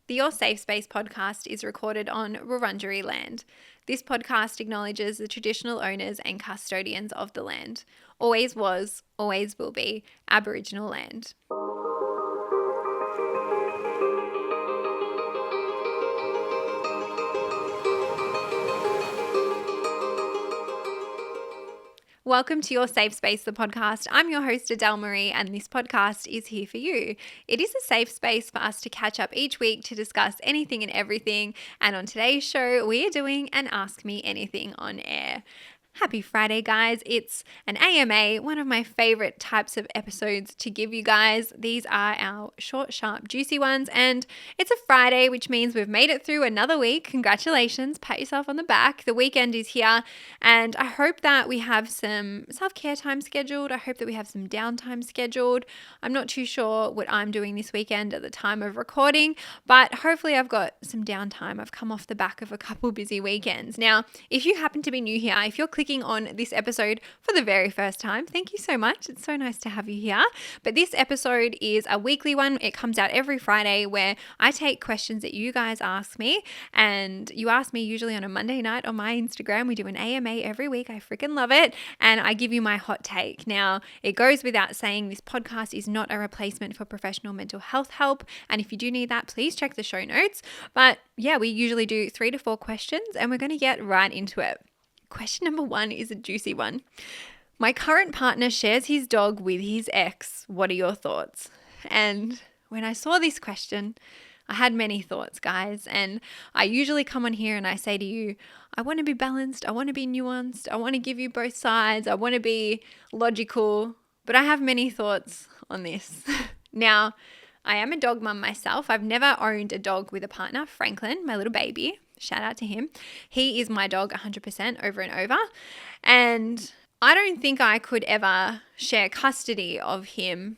The Your Safe Space podcast is recorded on Wurundjeri land. This podcast acknowledges the traditional owners and custodians of the land. Always was, always will be Aboriginal land. Welcome to Your Safe Space, the podcast. I'm your host, Adele Marie, and this podcast is here for you. It is a safe space for us to catch up each week to discuss anything and everything. And on today's show, we are doing an Ask Me Anything on air. Happy Friday, guys. It's an AMA, one of my favorite types of episodes to give you guys. These are our short, sharp, juicy ones. And it's a Friday, which means we've made it through another week. Congratulations. Pat yourself on the back. The weekend is here. And I hope that we have some self-care time scheduled. I hope that we have some downtime scheduled. I'm not too sure what I'm doing this weekend at the time of recording, but hopefully I've got some downtime. I've come off the back of a couple busy weekends. Now, if you happen to be new here, if you're clicking on this episode for the very first time, thank you so much. It's so nice to have you here. But this episode is a weekly one. It comes out every Friday where I take questions that you guys ask me, and you ask me usually on a Monday night on my Instagram. We do an AMA every week. I freaking love it. And I give you my hot take. Now, it goes without saying this podcast is not a replacement for professional mental health help. And if you do need that, please check the show notes. But yeah, we usually do 3 to 4 questions, and we're going to get right into it. Question number 1 is a juicy one. My current partner shares his dog with his ex. What are your thoughts? And when I saw this question, I had many thoughts, guys. And I usually come on here and I say to you, I want to be balanced. I want to be nuanced. I want to give you both sides. I want to be logical. But I have many thoughts on this. Now, I am a dog mum myself. I've never owned a dog with a partner. Franklin, my little baby, shout out to him. He is my dog 100% over and over. And I don't think I could ever share custody of him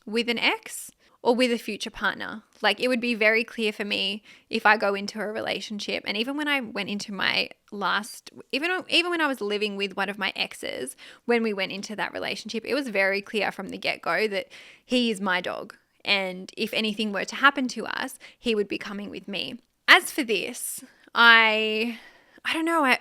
with an ex or with a future partner. Like, it would be very clear for me if I go into a relationship. And even when I went into my last, even when I was living with one of my exes, when we went into that relationship, it was very clear from the get-go that he is my dog. And if anything were to happen to us, he would be coming with me. As for this, I don't know.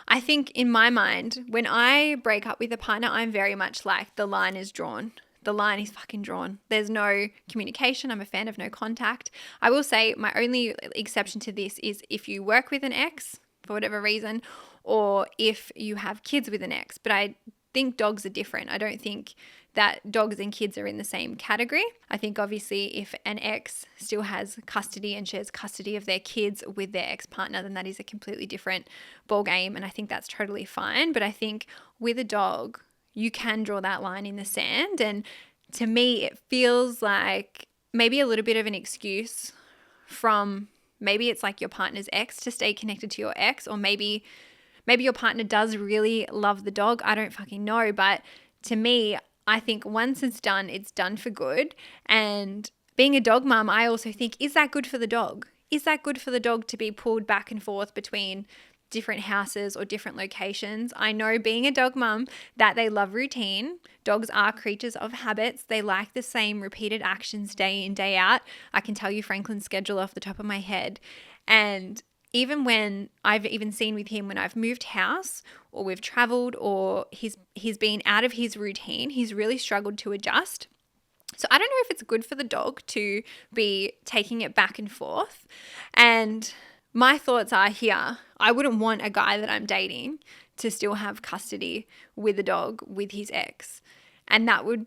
I think in my mind, when I break up with a partner, I'm very much like the line is drawn. The line is fucking drawn. There's no communication. I'm a fan of no contact. I will say my only exception to this is if you work with an ex for whatever reason, or if you have kids with an ex. But I think dogs are different. I don't think that dogs and kids are in the same category. I think obviously if an ex still has custody and shares custody of their kids with their ex-partner, then that is a completely different ballgame, and I think that's totally fine. But I think with a dog, you can draw that line in the sand, and to me it feels like maybe a little bit of an excuse from maybe it's like your partner's ex to stay connected to your ex, or maybe your partner does really love the dog. I don't fucking know, but to me, I think once it's done for good. And being a dog mum, I also think, is that good for the dog? Is that good for the dog to be pulled back and forth between different houses or different locations? I know, being a dog mum, that they love routine. Dogs are creatures of habits. They like the same repeated actions day in, day out. I can tell you Franklin's schedule off the top of my head. And even when I've even seen with him when I've moved house or we've traveled or he's been out of his routine, he's really struggled to adjust. So I don't know if it's good for the dog to be taking it back and forth. And my thoughts are here, I wouldn't want a guy that I'm dating to still have custody with a dog with his ex. And that would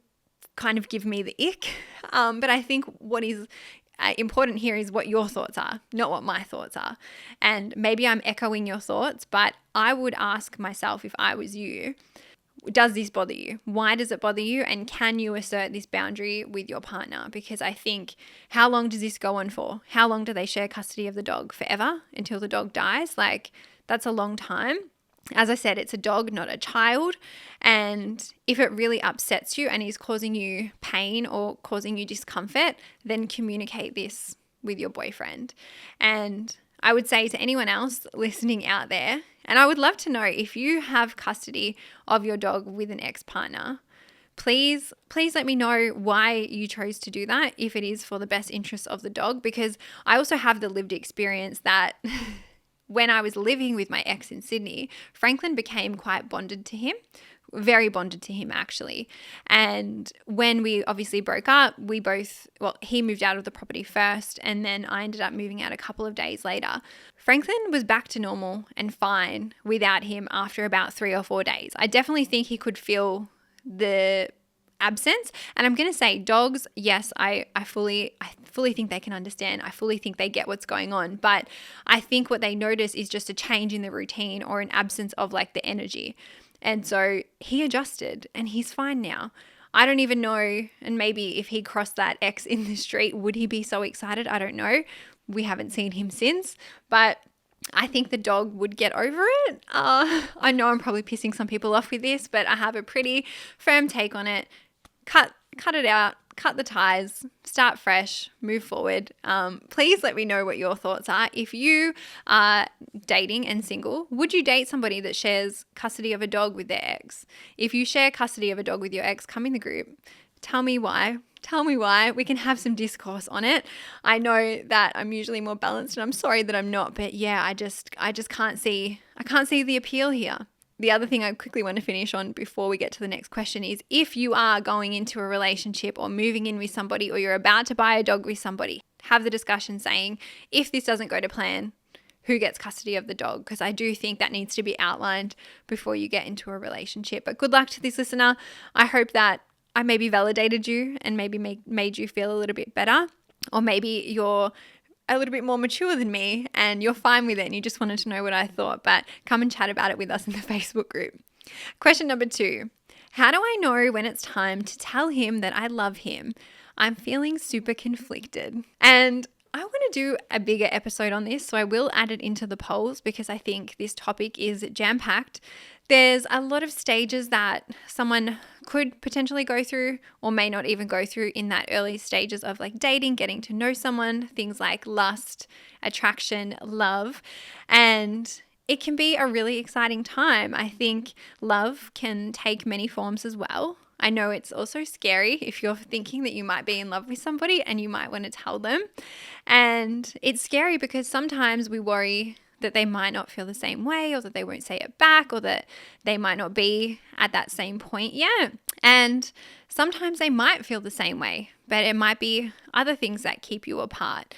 kind of give me the ick. But I think what is important here is what your thoughts are, not what my thoughts are. And maybe I'm echoing your thoughts, but I would ask myself, if I was you, does this bother you? Why does it bother you? And can you assert this boundary with your partner? Because I think, how long does this go on for? How long do they share custody of the dog? Forever? Until the dog dies? Like, that's a long time. As I said, it's a dog, not a child. And if it really upsets you and is causing you pain or causing you discomfort, then communicate this with your boyfriend. And I would say to anyone else listening out there, and I would love to know if you have custody of your dog with an ex-partner, please let me know why you chose to do that, if it is for the best interest of the dog, because I also have the lived experience that when I was living with my ex in Sydney, Franklin became quite bonded to him, very bonded to him actually. And when we obviously broke up, he moved out of the property first, and then I ended up moving out a couple of days later. Franklin was back to normal and fine without him after about 3 or 4 days. I definitely think he could feel the absence. And I'm going to say dogs, yes, I fully think they can understand. I fully think they get what's going on. But I think what they notice is just a change in the routine or an absence of like the energy. And so he adjusted and he's fine now. I don't even know. And maybe if he crossed that ex in the street, would he be so excited? I don't know. We haven't seen him since, but I think the dog would get over it. I know I'm probably pissing some people off with this, but I have a pretty firm take on it. Cut it out, cut the ties, start fresh, move forward. Please let me know what your thoughts are. If you are dating and single, would you date somebody that shares custody of a dog with their ex? If you share custody of a dog with your ex, come in the group. Tell me why. Tell me why. We can have some discourse on it. I know that I'm usually more balanced and I'm sorry that I'm not, but yeah, I just can't see the appeal here. The other thing I quickly want to finish on before we get to the next question is, if you are going into a relationship or moving in with somebody, or you're about to buy a dog with somebody, have the discussion saying, if this doesn't go to plan, who gets custody of the dog? Because I do think that needs to be outlined before you get into a relationship. But good luck to this listener. I hope that I maybe validated you and maybe made you feel a little bit better, or maybe you're a little bit more mature than me and you're fine with it and you just wanted to know what I thought. But come and chat about it with us in the Facebook group. Question number 2, how do I know when it's time to tell him that I love him? I'm feeling super conflicted. And I want to do a bigger episode on this, so I will add it into the polls because I think this topic is jam-packed. There's a lot of stages that someone could potentially go through or may not even go through in that early stages of like dating, getting to know someone, things like lust, attraction, love, and it can be a really exciting time. I think love can take many forms as well. I know it's also scary if you're thinking that you might be in love with somebody and you might want to tell them. And it's scary because sometimes we worry that they might not feel the same way, or that they won't say it back, or that they might not be at that same point yet. And sometimes they might feel the same way, but it might be other things that keep you apart.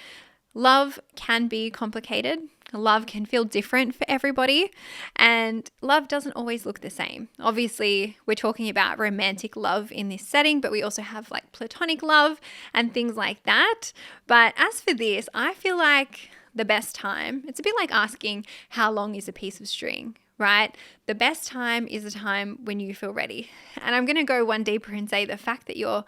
Love can be complicated. Love can feel different for everybody, and love doesn't always look the same. Obviously, we're talking about romantic love in this setting, but we also have like platonic love and things like that. But as for this, I feel like the best time, it's a bit like asking how long is a piece of string, right? The best time is the time when you feel ready. And I'm going to go one deeper and say the fact that you're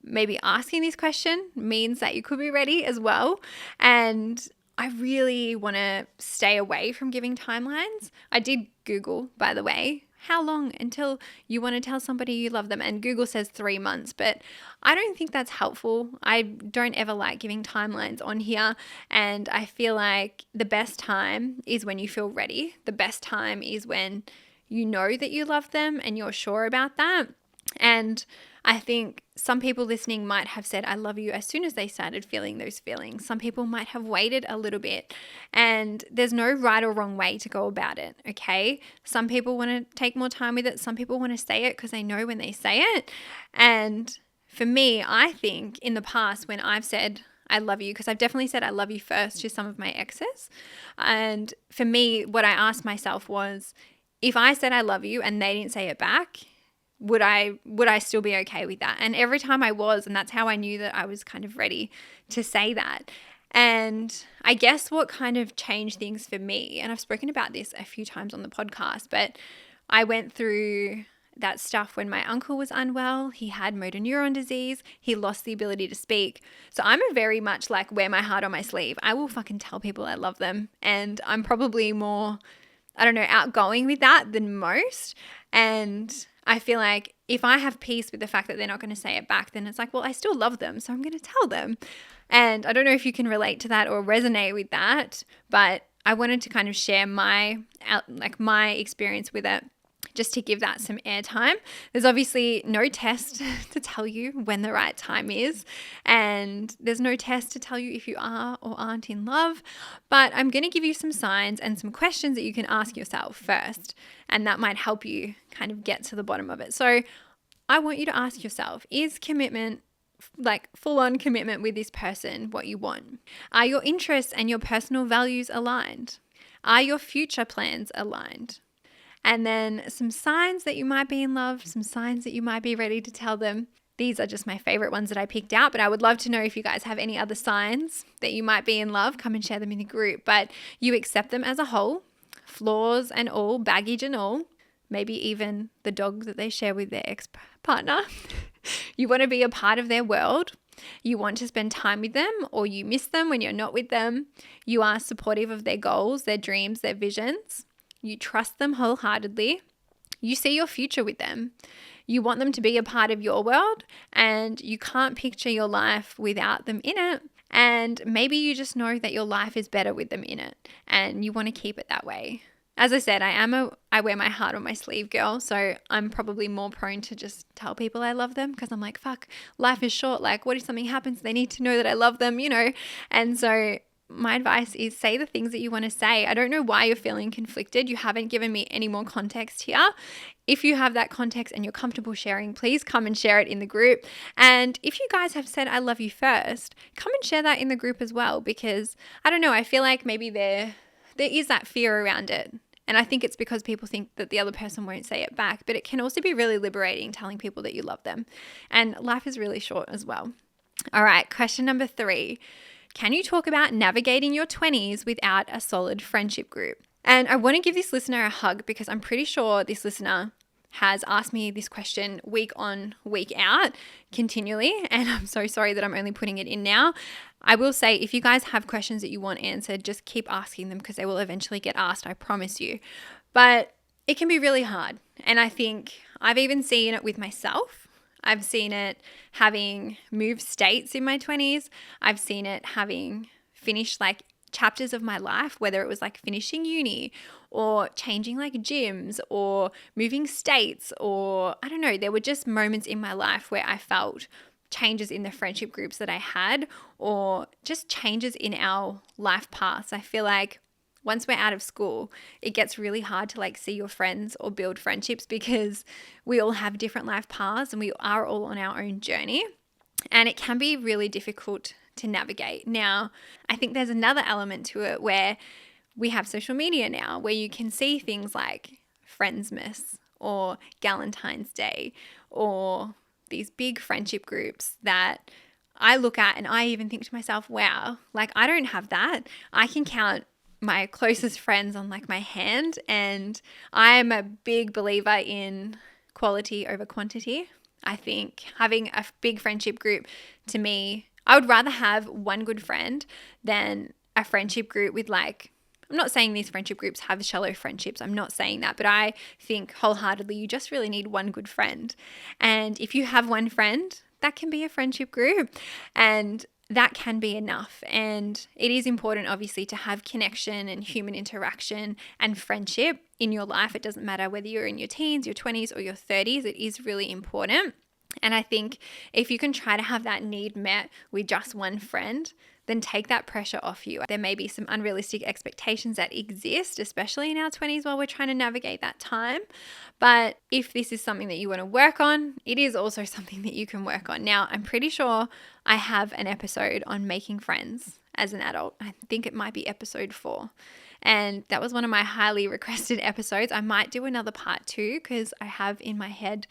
maybe asking this question means that you could be ready as well. And I really want to stay away from giving timelines. I did Google, by the way, how long until you want to tell somebody you love them? And Google says 3 months, but I don't think that's helpful. I don't ever like giving timelines on here. And I feel like the best time is when you feel ready. The best time is when you know that you love them and you're sure about that. And I think some people listening might have said, I love you as soon as they started feeling those feelings. Some people might have waited a little bit, and there's no right or wrong way to go about it, okay? Some people want to take more time with it. Some people want to say it because they know when they say it. And for me, I think in the past when I've said, I love you, because I've definitely said I love you first to some of my exes. And for me, what I asked myself was, if I said I love you and they didn't say it back, would I still be okay with that? And every time I was, and that's how I knew that I was kind of ready to say that. And I guess what kind of changed things for me, and I've spoken about this a few times on the podcast, but I went through that stuff when my uncle was unwell. He had motor neuron disease. He lost the ability to speak. So I'm a very much like wear my heart on my sleeve. I will fucking tell people I love them. And I'm probably more, outgoing with that than most. And I feel like if I have peace with the fact that they're not going to say it back, then it's like, well, I still love them, so I'm going to tell them. And I don't know if you can relate to that or resonate with that, but I wanted to kind of share my experience with it. just to give that some airtime. There's obviously no test to tell you when the right time is, and there's no test to tell you if you are or aren't in love, but I'm going to give you some signs and some questions that you can ask yourself first, and that might help you kind of get to the bottom of it. So I want you to ask yourself, is commitment, like full-on commitment with this person, what you want? Are your interests and your personal values aligned? Are your future plans aligned? And then some signs that you might be in love, some signs that you might be ready to tell them. These are just my favorite ones that I picked out, but I would love to know if you guys have any other signs that you might be in love. Come and share them in the group. But you accept them as a whole, flaws and all, baggage and all, maybe even the dog that they share with their ex-partner. You want to be a part of their world. You want to spend time with them, or you miss them when you're not with them. You are supportive of their goals, their dreams, their visions. You trust them wholeheartedly. You see your future with them. You want them to be a part of your world, and you can't picture your life without them in it. And maybe you just know that your life is better with them in it, and you want to keep it that way. As I said, I wear my heart on my sleeve girl, so I'm probably more prone to just tell people I love them because I'm like, fuck, life is short. Like, what if something happens? They need to know that I love them, And so my advice is say the things that you want to say. I don't know why you're feeling conflicted. You haven't given me any more context here. If you have that context and you're comfortable sharing, please come and share it in the group. And if you guys have said, I love you first, come and share that in the group as well, because I don't know, I feel like maybe there is that fear around it. And I think it's because people think that the other person won't say it back, but it can also be really liberating telling people that you love them. And life is really short as well. All right, question number 3. Can you talk about navigating your 20s without a solid friendship group? And I want to give this listener a hug because I'm pretty sure this listener has asked me this question week on, week out, continually. And I'm so sorry that I'm only putting it in now. I will say, if you guys have questions that you want answered, just keep asking them because they will eventually get asked, I promise you. But it can be really hard. And I think I've even seen it with myself. I've seen it having moved states in my 20s. I've seen it having finished like chapters of my life, whether it was like finishing uni or changing like gyms or moving states, or I don't know, there were just moments in my life where I felt changes in the friendship groups that I had, or just changes in our life paths. I feel like once we're out of school, it gets really hard to like see your friends or build friendships because we all have different life paths and we are all on our own journey. And it can be really difficult to navigate. Now, I think there's another element to it where we have social media now where you can see things like Friendsmas or Galentine's Day or these big friendship groups that I look at and I even think to myself, wow, like I don't have that. I can count my closest friends on like my hand, and I'm a big believer in quality over quantity. I think having a big friendship group, to me, I would rather have one good friend than a friendship group with like, I'm not saying these friendship groups have shallow friendships. I'm not saying that, but I think wholeheartedly you just really need one good friend. And if you have one friend, that can be a friendship group, and that can be enough. And it is important, obviously, to have connection and human interaction and friendship in your life. It doesn't matter whether you're in your teens, your 20s, or your 30s. It is really important. And I think if you can try to have that need met with just one friend, then take that pressure off you. There may be some unrealistic expectations that exist, especially in our 20s while we're trying to navigate that time. But if this is something that you want to work on, it is also something that you can work on. Now, I'm pretty sure I have an episode on making friends as an adult. I think it might be episode 4. And that was one of my highly requested episodes. I might do another part 2 because I have in my head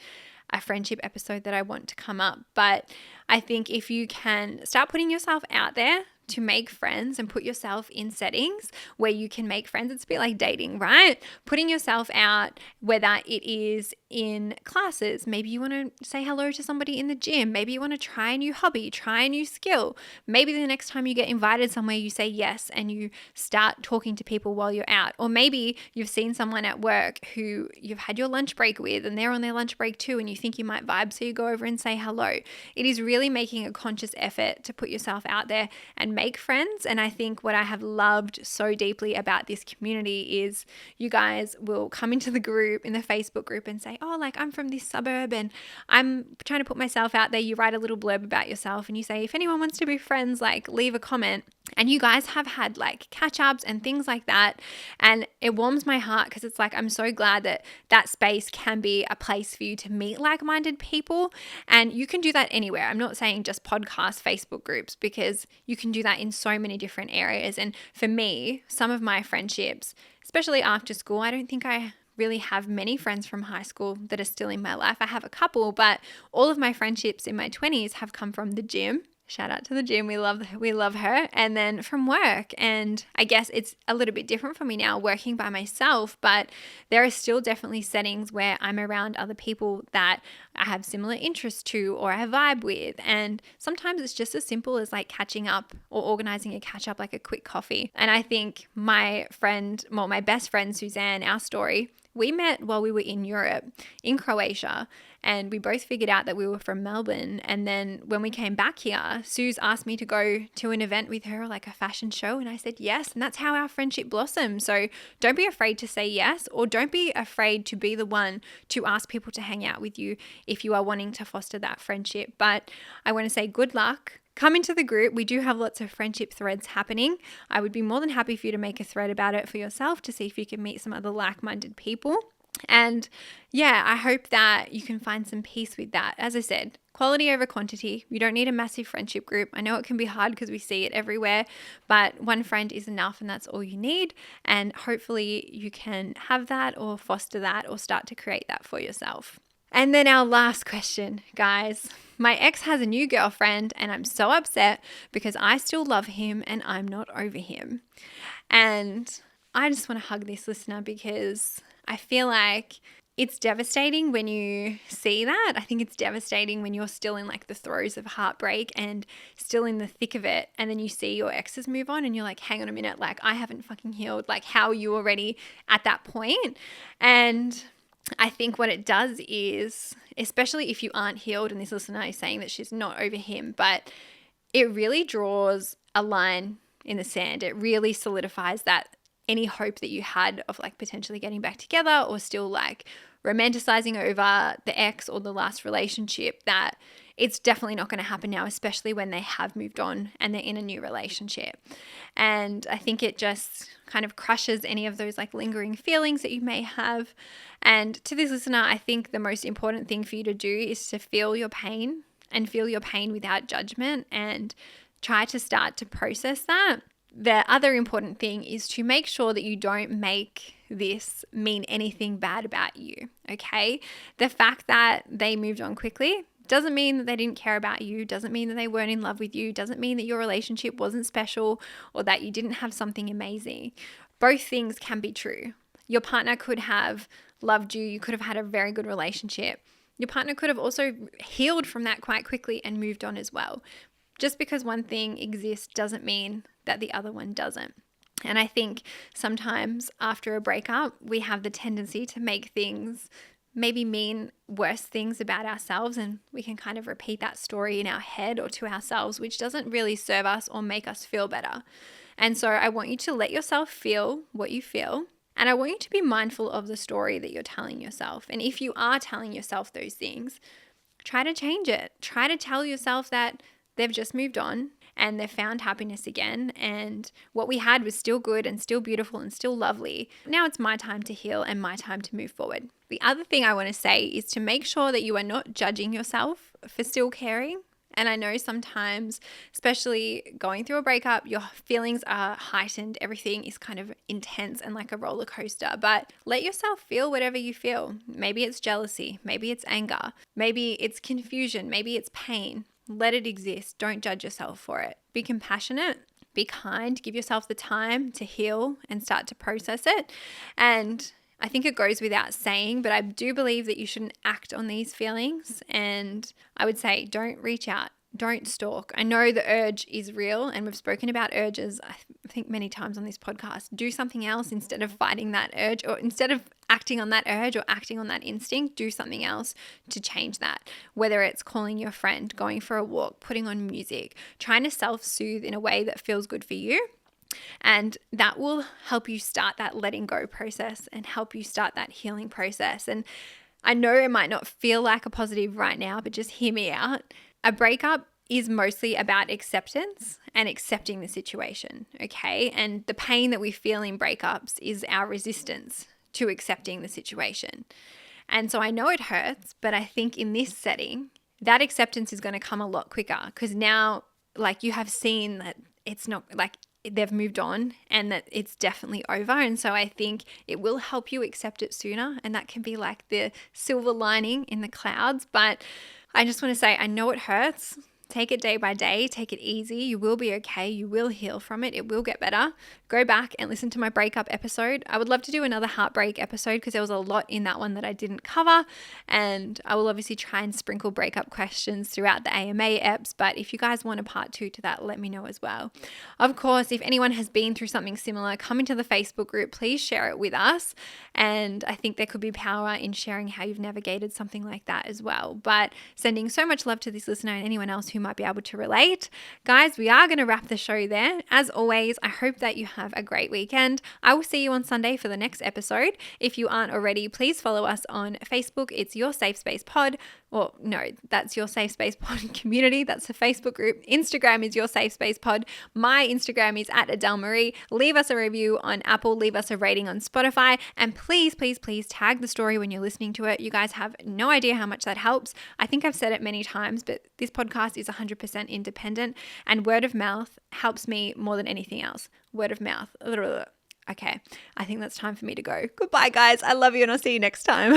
a friendship episode that I want to come up. But I think if you can start putting yourself out there to make friends and put yourself in settings where you can make friends, it's a bit like dating, right? Putting yourself out, whether it is in classes, maybe you want to say hello to somebody in the gym, maybe you want to try a new hobby, try a new skill. Maybe the next time you get invited somewhere, you say yes and you start talking to people while you're out. Or maybe you've seen someone at work who you've had your lunch break with and they're on their lunch break too and you think you might vibe, so you go over and say hello. It is really making a conscious effort to put yourself out there and make friends. And I think what I have loved so deeply about this community is you guys will come into the group, in the Facebook group, and say, oh, like I'm from this suburb and I'm trying to put myself out there. You write a little blurb about yourself and you say, if anyone wants to be friends, like leave a comment. And you guys have had like catch-ups and things like that. And it warms my heart because it's like, I'm so glad that that space can be a place for you to meet like-minded people. And you can do that anywhere. I'm not saying just podcast Facebook groups, because you can do that in so many different areas. And for me, some of my friendships, especially after school, I don't think I really have many friends from high school that are still in my life. I have a couple, but all of my friendships in my 20s have come from the gym. Shout out to the gym. We love her. And then from work. And I guess it's a little bit different for me now working by myself, but there are still definitely settings where I'm around other people that I have similar interests to or I vibe with. And sometimes it's just as simple as like catching up or organizing a catch up, like a quick coffee. And I think my best friend, Suzanne, our story, we met while we were in Europe, in Croatia, and we both figured out that we were from Melbourne. And then when we came back here, Suze asked me to go to an event with her, like a fashion show. And I said yes. And that's how our friendship blossomed. So don't be afraid to say yes, or don't be afraid to be the one to ask people to hang out with you if you are wanting to foster that friendship. But I want to say good luck. Come into the group. We do have lots of friendship threads happening. I would be more than happy for you to make a thread about it for yourself to see if you can meet some other like-minded people. And yeah, I hope that you can find some peace with that. As I said, quality over quantity. You don't need a massive friendship group. I know it can be hard because we see it everywhere, but one friend is enough and that's all you need. And hopefully you can have that or foster that or start to create that for yourself. And then our last question, guys. My ex has a new girlfriend and I'm so upset because I still love him and I'm not over him. And I just want to hug this listener because I feel like it's devastating when you see that. I think it's devastating when you're still in like the throes of heartbreak and still in the thick of it. And then you see your exes move on and you're like, hang on a minute, like I haven't fucking healed. Like how are you already at that point? And I think what it does is, especially if you aren't healed, and this listener is saying that she's not over him, but it really draws a line in the sand. It really solidifies that any hope that you had of like potentially getting back together or still like romanticizing over the ex or the last relationship, that it's definitely not going to happen now, especially when they have moved on and they're in a new relationship. And I think it just kind of crushes any of those like lingering feelings that you may have. And to this listener, I think the most important thing for you to do is to feel your pain and feel your pain without judgment and try to start to process that. The other important thing is to make sure that you don't make this mean anything bad about you, okay? The fact that they moved on quickly doesn't mean that they didn't care about you, doesn't mean that they weren't in love with you, doesn't mean that your relationship wasn't special or that you didn't have something amazing. Both things can be true. Your partner could have loved you, you could have had a very good relationship. Your partner could have also healed from that quite quickly and moved on as well. Just because one thing exists doesn't mean that the other one doesn't. And I think sometimes after a breakup, we have the tendency to make things maybe mean worse things about ourselves, and we can kind of repeat that story in our head or to ourselves, which doesn't really serve us or make us feel better. And so I want you to let yourself feel what you feel. And I want you to be mindful of the story that you're telling yourself. And if you are telling yourself those things, try to change it. Try to tell yourself that they've just moved on and they've found happiness again. And what we had was still good and still beautiful and still lovely. Now it's my time to heal and my time to move forward. The other thing I want to say is to make sure that you are not judging yourself for still caring. And I know sometimes, especially going through a breakup, your feelings are heightened. Everything is kind of intense and like a roller coaster. But let yourself feel whatever you feel. Maybe it's jealousy. Maybe it's anger. Maybe it's confusion. Maybe it's pain. Let it exist. Don't judge yourself for it. Be compassionate. Be kind. Give yourself the time to heal and start to process it. And I think it goes without saying, but I do believe that you shouldn't act on these feelings. And I would say don't reach out. Don't stalk. I know the urge is real, and we've spoken about urges, I think many times on this podcast. Do something else instead of fighting that urge, or instead of acting on that urge or acting on that instinct, do something else to change that. Whether it's calling your friend, going for a walk, putting on music, trying to self-soothe in a way that feels good for you. And that will help you start that letting go process and help you start that healing process. And I know it might not feel like a positive right now, but just hear me out. A breakup is mostly about acceptance and accepting the situation, okay? And the pain that we feel in breakups is our resistance to accepting the situation. And so I know it hurts, but I think in this setting, that acceptance is going to come a lot quicker because now, like, you have seen that it's not like they've moved on and that it's definitely over. And so I think it will help you accept it sooner. And that can be like the silver lining in the clouds. But I just want to say, I know it hurts. Take it day by day. Take it easy. You will be okay. You will heal from it. It will get better. Go back and listen to my breakup episode. I would love to do another heartbreak episode because there was a lot in that one that I didn't cover. And I will obviously try and sprinkle breakup questions throughout the AMA eps. But if you guys want a part 2 to that, let me know as well. Of course, if anyone has been through something similar, come into the Facebook group. Please share it with us. And I think there could be power in sharing how you've navigated something like that as well. But sending so much love to this listener and anyone else who might be able to relate. Guys, we are going to wrap the show there. As always, I hope that you have a great weekend. I will see you on Sunday for the next episode. If you aren't already, please follow us on Facebook. It's Your Safe Space Pod. Well, no, that's Your Safe Space Pod Community. That's the Facebook group. Instagram is Your Safe Space Pod. My Instagram is @AdeleMarie. Leave us a review on Apple. Leave us a rating on Spotify. And please, please, please tag the story when you're listening to it. You guys have no idea how much that helps. I think I've said it many times, but this podcast is 100% independent. And word of mouth helps me more than anything else. Word of mouth. Okay, I think that's time for me to go. Goodbye, guys. I love you and I'll see you next time.